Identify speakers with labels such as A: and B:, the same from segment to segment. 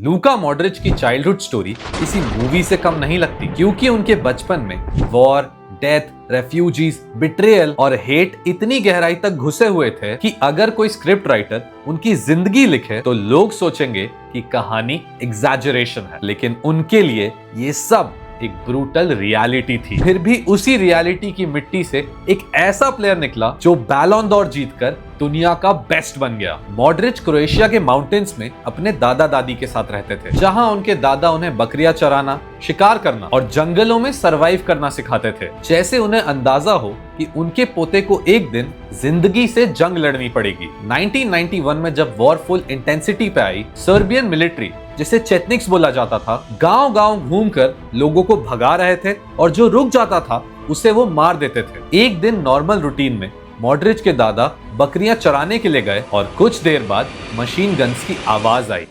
A: Luka Modric की childhood story किसी movie से कम नहीं लगती, क्योंकि उनके बचपन में वॉर, डेथ, रेफ्यूजीज, बिट्रेयल और हेट इतनी गहराई तक घुसे हुए थे कि अगर कोई स्क्रिप्ट राइटर उनकी जिंदगी लिखे तो लोग सोचेंगे कि कहानी एग्जैजरेशन है, लेकिन उनके लिए ये सब एक ब्रूटल रियलिटी थी। फिर भी उसी रियलिटी की मिट्टी से एक ऐसा प्लेयर निकला जो बैलोन डोर जीतकर दुनिया का बेस्ट बन गया। मॉड्रिच क्रोएशिया के माउंटेन्स में अपने दादा दादी के साथ रहते थे, जहां उनके दादा उन्हें बकरियां चराना, शिकार करना और जंगलों में सरवाइव करना सिखाते थे। जैसे उन्हें अंदाजा हो कि उनके पोते को एक दिन जिंदगी से जंग लड़नी पड़ेगी। 1991 में जब वॉर फुल इंटेंसिटी पे आई, सर्बियन मिलिट्री, जिसे चेतनिक्स बोला जाता था, गांव-गांव घूमकर लोगों को भगा रहे थे और जो रुक जाता था उसे वो मार देते थे। एक दिन नॉर्मल रूटीन में मॉड्रिच के दादा बकरियां चराने के लिए गए और कुछ देर बाद मशीन गन्स की आवाज आई।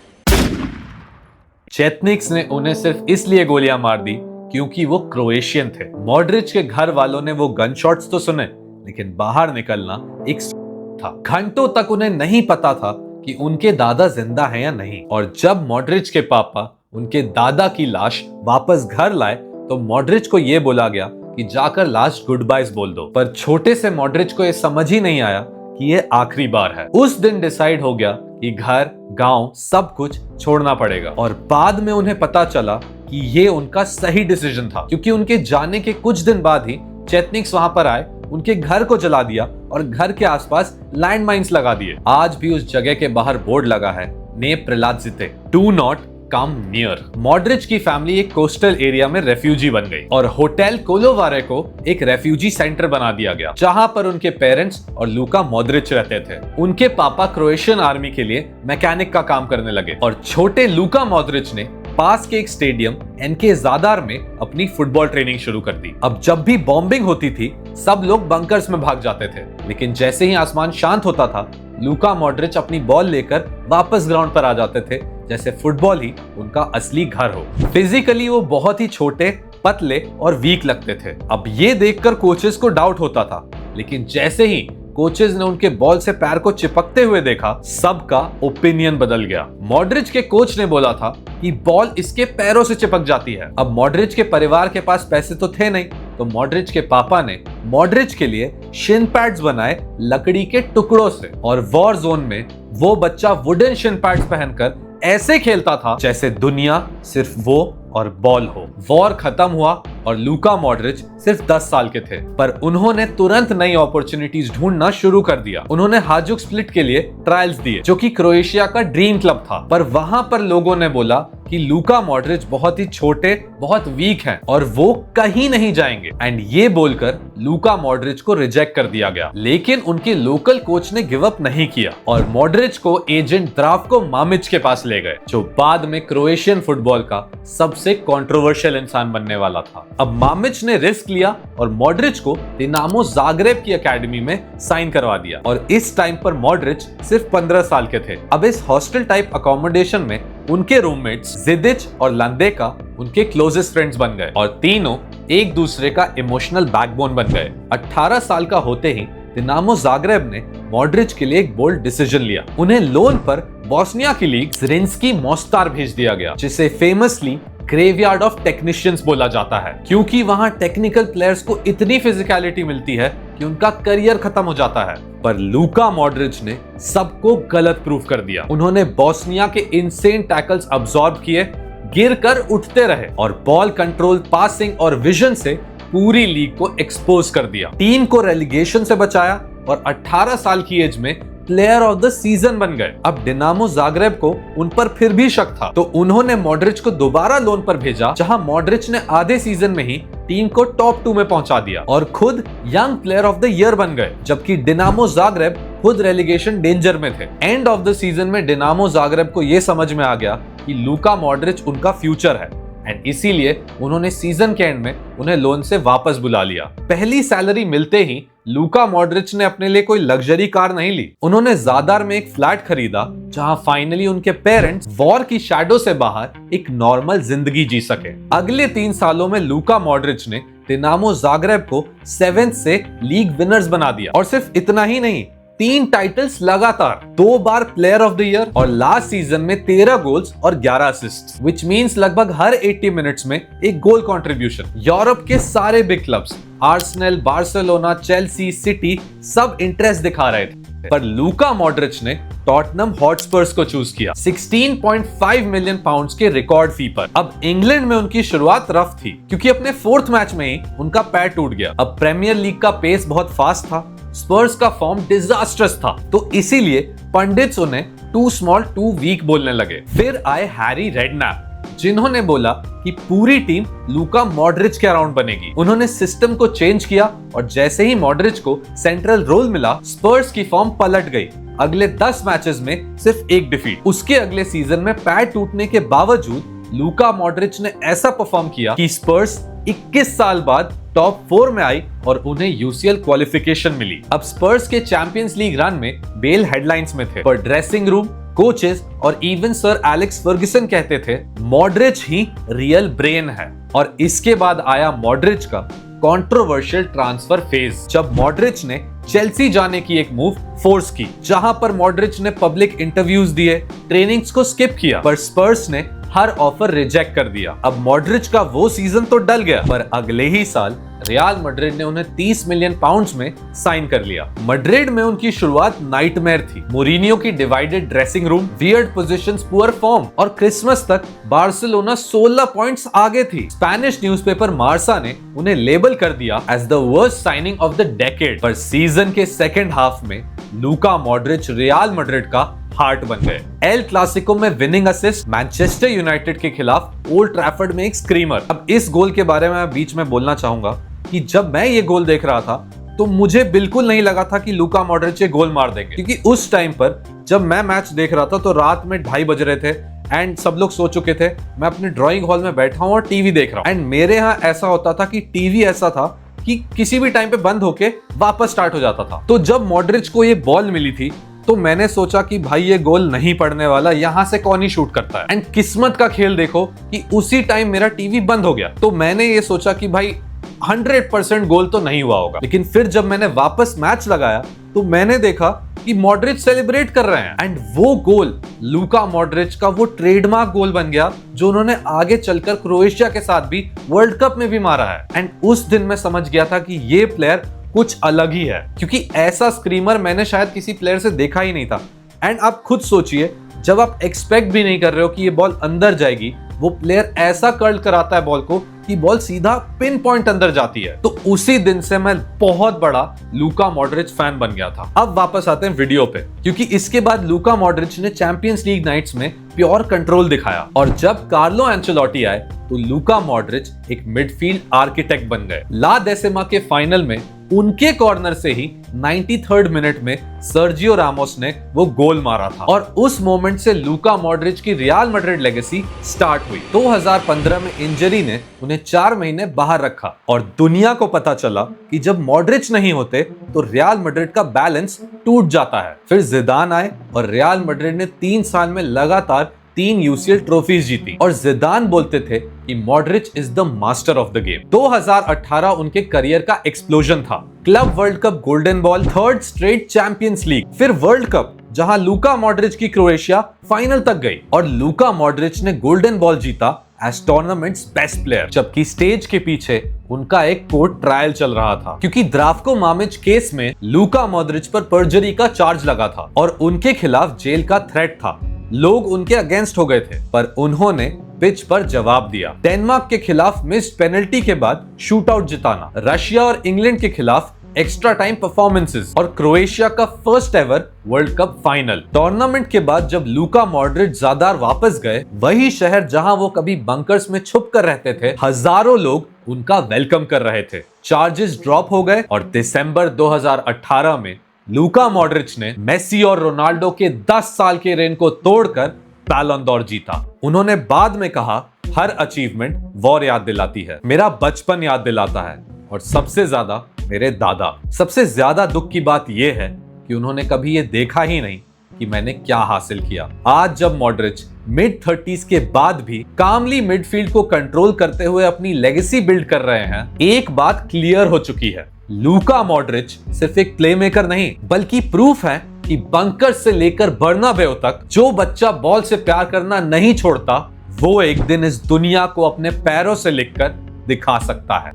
A: चेतनिक्स ने उन्हें सिर्फ इसलिए गोलियां मार दी क्योंकि वो क्रोएशियन थे। मॉड्रिच के घर वालों ने वो गन शॉट्स तो सुने, लेकिन बाहर निकलना एक था। घंटों तक उन्हें नहीं पता था कि उनके दादा जिंदा हैं या नहीं। और जब मॉड्रिच के पापा उनके दादा की लाश वापस घर लाए तो मॉड्रिच को यह बोला गया कि जाकर लास्ट गुड बाइज बोल दो। पर छोटे से मॉड्रिच को यह समझ ही नहीं आया कि ये आखिरी बार है। उस दिन डिसाइड हो गया कि घर, गांव सब कुछ छोड़ना पड़ेगा। और बाद में उन्हें पता चला कि ये उनका सही डिसीजन था, क्योंकि उनके जाने के कुछ दिन बाद ही चेतनिक्स वहां पर आए, उनके घर को जला दिया और घर के आसपास लैंड माइन्स लगा दिए। आज भी उस जगह के बाहर बोर्ड लगा है, ने प्रलाजिते, do not come near. Modric की फैमिली एक कोस्टल एरिया में रेफ्यूजी बन गई और होटल कोलोवारे को एक रेफ्यूजी सेंटर बना दिया गया, जहां पर उनके पेरेंट्स और लूका मॉड्रिच रहते थे। उनके पापा क्रोएशियन आर्मी के लिए मैकेनिक का काम करने लगे और छोटे लूका मॉड्रिच ने पास के एक स्टेडियम एनके ज़ादार में अपनी फुटबॉल ट्रेनिंग शुरू कर दी। अब जब भी बॉम्बिंग होती थी, सब लोग बंकर्स में भाग जाते थे, लेकिन जैसे ही आसमान शांत होता था, लूका मॉड्रिच अपनी बॉल लेकर वापस ग्राउंड पर आ जाते थे, जैसे फुटबॉल ही उनका असली घर हो। फिजिकली वो बहुत ही छोटे, पतले और वीक लगते थे। अब ये देखकर कोचेस को डाउट होता था, लेकिन जैसे ही कोचेस ने उनके बॉल से पैर को चिपकते हुए देखा, सबका ओपिनियन बदल गया। मॉड्रिच के कोच ने बोला था कि बॉल इसके पैरों से चिपक जाती है। अब मॉड्रिच के परिवार के पास पैसे तो थे नहीं, तो मॉड्रिच के पापा ने मॉड्रिच के लिए शिन पैड्स बनाए लकड़ी के टुकड़ों से, और वॉर जोन में वो बच्चा वुडन शिन पैड्स पहनकर ऐसे खेलता था जैसे दुनिया सिर्फ वो और बॉल हो। वॉर खत्म हुआ और लूका मॉड्रिच सिर्फ 10 साल के थे, पर उन्होंने तुरंत नई अपॉर्चुनिटीज ढूंढना शुरू कर दिया। उन्होंने हाजुक स्प्लिट के लिए ट्रायल्स दिए, जो कि क्रोएशिया का ड्रीम क्लब था, पर वहां पर लोगों ने बोला कि लूका मॉड्रिच बहुत ही छोटे, बहुत वीक हैं और वो कहीं नहीं जाएंगे, एंड ये बोलकर लूका मॉड्रिच को रिजेक्ट कर दिया गया। लेकिन उनके लोकल कोच ने गिव अप नहीं किया और मॉड्रिच को एजेंट द्रावको मामिच के पास ले गए, जो बाद में क्रोएशियन फुटबॉल का सबसे कंट्रोवर्शियल इंसान बनने वाला था। अब मामिच ने रिस्क लिया और मॉड्रिच को डिनामो जाग्रेब की एकेडमी में साइन करवा दिया, और इस टाइम पर मॉड्रिच सिर्फ 15 साल के थे। अब इस हॉस्टल टाइप अकोमोडेशन में उनके रूममेट्स जिदिच और लांदेका उनके क्लोजेस्ट फ्रेंड्स बन गए और तीनों एक दूसरे का इमोशनल बैकबोन बन गए। 18 साल का होते ही डिनामो जाग्रेब ने मॉड्रिच के लिए एक बोल्ड डिसीजन लिया। उन्हें लोन पर बोस्निया की लीग ज़्रिंस्की मोस्टार भेज दिया गया, जिसे फेमसली ग्रेवयार्ड ऑफ टेक्नीशियंस बोला जाता है, क्योंकि वहां टेक्निकल प्लेयर्स को इतनी फिजिकलिटी मिलती है कि उनका करियर खत्म हो जाता है। पर लूका मॉड्रिच ने सबको गलत प्रूफ कर दिया। उन्होंने बोस्निया के इनसेन टैकल्स अब्सॉर्ब किए, गिरकर उठते रहे और बॉल कंट्रोल, पासिंग और विजन से पूरी लीग को एक्सपोज कर दिया। टीम को रेलीगेशन से बचाया और 18 साल की एज में प्लेयर ऑफ द सीजन बन गए। अब डिनामो जाग्रेब को उन पर फिर भी शक था, तो उन्होंने मॉड्रिच को दोबारा लोन पर भेजा, जहां मॉड्रिच ने आधे सीजन में ही टीम को टॉप 2 में पहुंचा दिया और खुद young player of the year बन गए, जबकि डिनामो जाग्रेब खुद रेलीगेशन डेंजर में थे। एंड ऑफ द सीजन में डिनामो जाग्रेब को यह समझ में आ गया कि लूका मॉड्रिच उनका फ्यूचर है, एंड इसीलिए उन्होंने सीजन के एंड में उन्हें लोन से वापस बुला लिया। पहली सैलरी मिलते ही लूका मॉड्रिच ने अपने लिए कोई लग्जरी कार नहीं ली। उन्होंने ज़ादार में एक फ्लैट खरीदा, जहां फाइनली उनके पेरेंट्स वॉर की शैडो से बाहर एक नॉर्मल जिंदगी जी सके। अगले 3 सालों में लूका मॉड्रिच ने डिनामो जाग्रेब को 7th से लीग विनर्स बना दिया, और सिर्फ इतना ही नहीं, 3 टाइटल्स लगातार, 2 बार प्लेयर ऑफ द ईयर और लास्ट सीजन में 13 गोल्स और 11 असिस्ट, व्हिच मींस लगभग हर 80 मिनट्स में एक गोल कंट्रीब्यूशन। यूरोप के सारे big clubs Arsenal, Barcelona, Chelsea, city सब इंटरेस्ट दिखा रहे थे, पर लूका मॉड्रिच ने टॉटनम हॉटस्पर्स को चूज किया 16.5 मिलियन पाउंड्स के रिकॉर्ड फी पर। अब इंग्लैंड में उनकी शुरुआत रफ थी क्योंकि अपने 4th मैच में ही उनका पैर टूट गया। अब प्रीमियर लीग का पेस बहुत फास्ट था, स्पर्स का फॉर्म डिजास्ट्रस था, तो इसीलिए पंडित्स उन्हें टू स्मॉल टू वीक बोलने लगे। फिर आए हैरी रेडनैप, जिन्होंने बोला कि पूरी टीम लूका मॉड्रिच के अराउंड बनेगी। उन्होंने सिस्टम को चेंज किया और जैसे ही मॉड्रिच को सेंट्रल रोल मिला, स्पर्स की फॉर्म पलट गई। अगले 10 मैचेस में सिर्फ एक डिफीट। उसके अगले सीजन में पैर टूटने के बावजूद लूका मॉड्रिच ने ऐसा परफॉर्म किया कि स्पर्स 21 साल बाद टॉप 4 में आई और उन्हें यूसीएल क्वालिफिकेशन मिली। अब स्पर्स के चैंपियंस लीग रन में बेल हेडलाइंस में थे, पर ड्रेसिंग रूम, कोचेस और इवन सर एलेक्स फर्गुसन कहते थे मॉड्रिच ही रियल ब्रेन है। और इसके बाद आया मॉड्रिच का कंट्रोवर्शियल ट्रांसफर फेज, जब मॉड्रिच ने चेल्सी जाने की एक मूव फोर्स की, जहां पर मॉड्रिच ने पब्लिक इंटरव्यूज दिए, ट्रेनिंग्स को स्किप किया, पर स्पर्स ने हर ऑफर रिजेक्ट कर दिया। अब मॉड्रिच का वो सीजन तो डल गया, पर अगले ही साल रियल मैड्रिड ने उन्हें 30 मिलियन पाउंड्स में साइन कर लिया। मैड्रिड में उनकी शुरुआत नाइटमेयर थी। मोरिनियो की divided dressing room, weird positions, poor form और क्रिसमस तक बार्सिलोना 16 पॉइंट्स आगे थी। स्पेनिश न्यूज़पेपर मार्सा ने उन्हें लेबल कर दिया as the worst signing of the decade. पर सीजन के सेकेंड हाफ में लूका मॉड्रिच रियल मैड्रिड का हार्ट बन गए। एल क्लासिको में विनिंग असिस्ट, मैनचेस्टर यूनाइटेड के खिलाफ ओल्ड ट्रैफर्ड में एक स्क्रीमर। अब इस गोल के बारे में बीच में बोलना चाहूंगा कि जब मैं ये गोल देख रहा था तो मुझे बिल्कुल नहीं लगा था कि लूका मॉड्रिच ये गोल मार देंगे, क्योंकि उस टाइम पर जब मैं मैच देख रहा था तो रात में 2:30 बज रहे थे एंड सब लोग सो चुके थे। मैं अपने ड्राइंग हॉल में बैठा हूं और टीवी देख रहा हूं। एंड मेरे यहाँ ऐसा होता था कि टीवी ऐसा था कि किसी भी टाइम पे बंद होके वापस स्टार्ट हो जाता था। तो जब मॉड्रिच को ये बॉल मिली थी तो मैंने सोचा कि भाई ये गोल नहीं पड़ने वाला, यहां से कौन ही शूट करता है। एंड किस्मत का खेल देखो कि उसी टाइम मेरा टीवी बंद हो गया, तो मैंने ये सोचा कि भाई 100% गोल तो नहीं हुआ होगा। लेकिन फिर जब मैंने वापस मैच लगाया तो मैंने देखा कि मॉड्रिच सेलिब्रेट कर रहे हैं। एंड वो गोल लूका मॉड्रिच का वो ट्रेडमार्क गोल बन गया जो उन्होंने आगे चलकर क्रोएशिया के साथ भी वर्ल्ड कप में भी मारा है। एंड उस दिन मैं समझ गया था कि ये प्लेयर कुछ अलग ही है, क्योंकि ऐसा स्क्रीमर मैंने शायद किसी प्लेयर से देखा ही नहीं था। एंड आप खुद सोचिए, जब आप एक्सपेक्ट भी नहीं कर रहे हो कि ये बॉल अंदर जाएगी, वो प्लेयर ऐसा कर्ल कराता है बॉल को कि बॉल सीधा पिन पॉइंट अंदर जाती है। तो उसी दिन से मैं बहुत बड़ा लूका मॉड्रिच फैन बन गया था। अब वापस आते हैं वीडियो पे, क्योंकि इसके बाद लूका मॉड्रिच ने चैंपियंस लीग नाइट्स में प्योर कंट्रोल दिखाया। और जब कार्लो एंचेलोटी आए तो लूका मॉड्रिच एक मिडफील्ड आर्किटेक्ट बन गए। ला डेसिमा के फाइनल में उनके कॉर्नर से ही 93rd मिनट में सर्जियो रामोस ने वो गोल मारा था। और उस मोमेंट से लूका मॉड्रिच की रियल मैड्रिड लेगेसी स्टार्ट हुई। 2015 में इंजरी ने उन्हें 4 महीने बाहर रखा और दुनिया को पता चला कि जब मॉड्रिच नहीं होते तो रियल मैड्रिड का बैलेंस टूट जाता है। फिर जिदान आए और रियल मैड्रिड ने 3 साल में लगातार 3 यूसीएल ट्रॉफीज जीती। और जिदान बोलते थे कि Modric is the master of the game. 2018 उनके करियर का एक्सप्लोजन था। Club world cup golden ball, 3rd straight champions league, फिर वर्ल्ड कप जहां लूका मॉड्रिच की क्रोएशिया फाइनल तक गई और लूका मॉड्रिच ने गोल्डन बॉल जीता एज टूर्नामेंट्स बेस्ट प्लेयर। जबकि स्टेज के पीछे उनका एक कोर्ट ट्रायल चल रहा था, क्योंकि द्राफ्को मामिच केस में लूका मॉड्रिच पर पर्जरी का चार्ज लगा था और उनके खिलाफ जेल का थ्रेट था। लोग उनके अगेंस्ट हो गए थे, पर उन्होंने पिच पर जवाब दिया। डेनमार्क के खिलाफ मिस्ड पेनल्टी के बाद शूटआउट जिताना, रशिया और इंग्लैंड के खिलाफ एक्स्ट्रा टाइम परफॉर्मेंसेस और क्रोएशिया का first ever world cup final. Tournament के बाद जब लूका मॉड्रिच ज़ादार वापस गए, वही शहर जहां वो कभी बंकर्स में छुप कर रहते थे, हजारों लोग उनका वेलकम कर रहे थे। चार्जेस ड्रॉप हो गए और दिसंबर 2018 में लूका मॉड्रिच ने मेसी और रोनाल्डो के 10 साल के रेन को तोड़कर बैलन डोर जीता। उन्होंने बाद में कहा, हर अचीवमेंट वॉर याद दिलाती है, मेरा बचपन याद दिलाता है और सबसे ज्यादा मेरे दादा। सबसे ज्यादा दुख की बात यह है कि उन्होंने कभी ये देखा ही नहीं कि मैंने क्या हासिल किया। आज जब मॉड्रिच मिड 30s के बाद भी कामली मिडफील्ड को कंट्रोल करते हुए अपनी लेगेसी बिल्ड कर रहे हैं, एक बात क्लियर हो चुकी है लूका मॉड्रिच सिर्फ एक प्लेमेकर नहीं बल्कि प्रूफ है कि बंकर से लेकर बर्नाबेउ तक जो बच्चा बॉल से प्यार करना नहीं छोड़ता वो एक दिन इस दुनिया को अपने पैरों से लिखकर दिखा सकता है।